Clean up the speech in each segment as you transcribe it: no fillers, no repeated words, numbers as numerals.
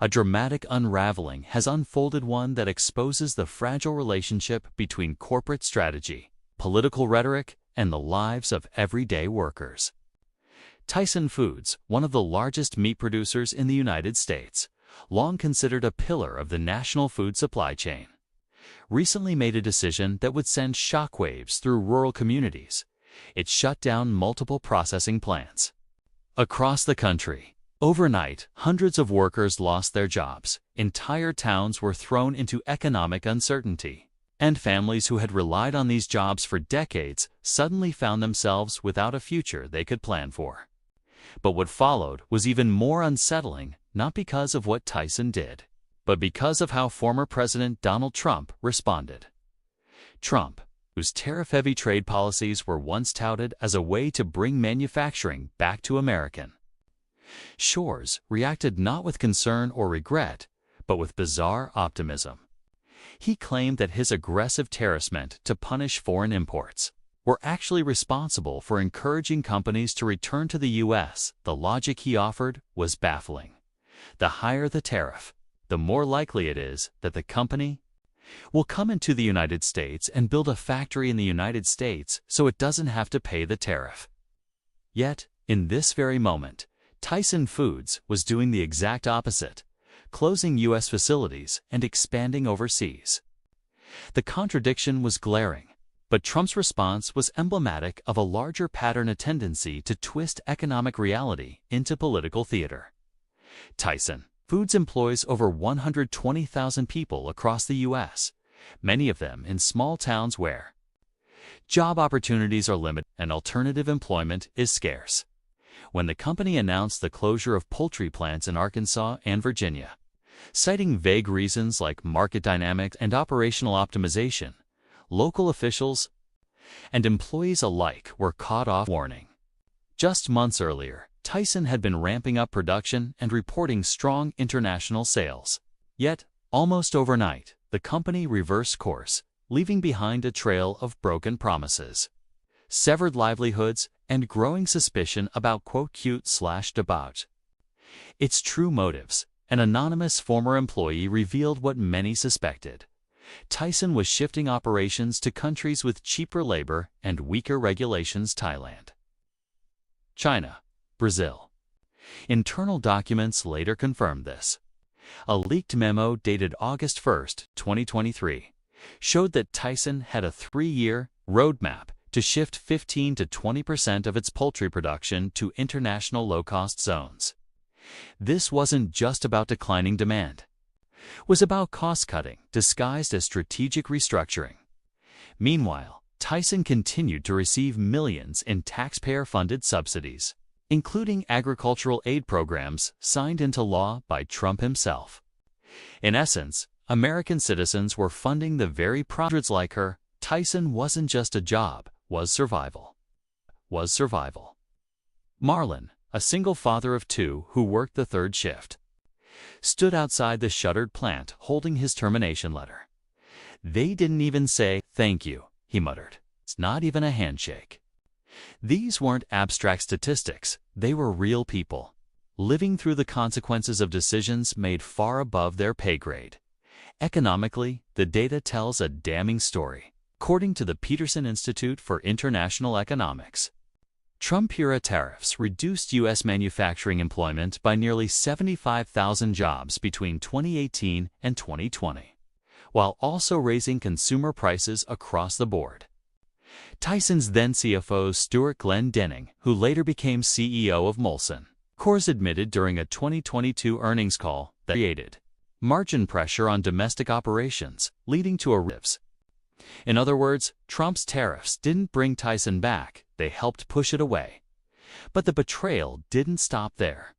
A dramatic unraveling has unfolded, one that exposes the fragile relationship between corporate strategy, political rhetoric, and the lives of everyday workers. Tyson Foods, one of the largest meat producers in the United States, long considered a pillar of the national food supply chain, recently made a decision that would send shockwaves through rural communities. It shut down multiple processing plants across the country. Overnight, hundreds of workers lost their jobs, entire towns were thrown into economic uncertainty, and families who had relied on these jobs for decades suddenly found themselves without a future they could plan for. But what followed was even more unsettling, not because of what Tyson did, but because of how former President Donald Trump responded. Trump, whose tariff-heavy trade policies were once touted as a way to bring manufacturing back to American shores, reacted not with concern or regret, but with bizarre optimism. He claimed that his aggressive tariffs meant to punish foreign imports were actually responsible for encouraging companies to return to the U.S. The logic he offered was baffling. The higher the tariff, the more likely it is that the company will come into the United States and build a factory in the United States so it doesn't have to pay the tariff. Yet, in this very moment, Tyson Foods was doing the exact opposite, closing U.S. facilities and expanding overseas. The contradiction was glaring, but Trump's response was emblematic of a larger pattern, a tendency to twist economic reality into political theater. Tyson Foods employs over 120,000 people across the U.S., many of them in small towns where job opportunities are limited and alternative employment is scarce. When the company announced the closure of poultry plants in Arkansas and Virginia, citing vague reasons like market dynamics and operational optimization, local officials and employees alike were caught off guard. Just months earlier, Tyson had been ramping up production and reporting strong international sales. Yet, almost overnight, the company reversed course, leaving behind a trail of broken promises, severed livelihoods, and growing suspicion about "cute/debauch." Its true motives. An anonymous former employee revealed what many suspected. Tyson was shifting operations to countries with cheaper labor and weaker regulations: Thailand, China, Brazil. Internal documents later confirmed this. A leaked memo dated August 1, 2023, showed that Tyson had a 3-year roadmap to shift 15 to 20% of its poultry production to international low-cost zones. This wasn't just about declining demand. It was about cost-cutting disguised as strategic restructuring. Meanwhile, Tyson continued to receive millions in taxpayer-funded subsidies, including agricultural aid programs signed into law by Trump himself. In essence, American citizens were funding the very projects like her. Tyson wasn't just a job, was survival. Marlon, a single father of 2 who worked the 3rd shift, stood outside the shuttered plant holding his termination letter. "They didn't even say thank you," he muttered. "It's not even a handshake." These weren't abstract statistics, they were real people, living through the consequences of decisions made far above their pay grade. Economically, the data tells a damning story. According to the Peterson Institute for International Economics, Trump-era tariffs reduced U.S. manufacturing employment by nearly 75,000 jobs between 2018 and 2020, while also raising consumer prices across the board. Tyson's then CFO Stuart Glenn Denning, who later became CEO of Molson Coors, admitted during a 2022 earnings call that created margin pressure on domestic operations, leading to rifts. In other words, Trump's tariffs didn't bring Tyson back, they helped push it away. But the betrayal didn't stop there.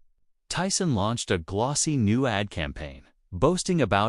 Tyson launched a glossy new ad campaign, boasting about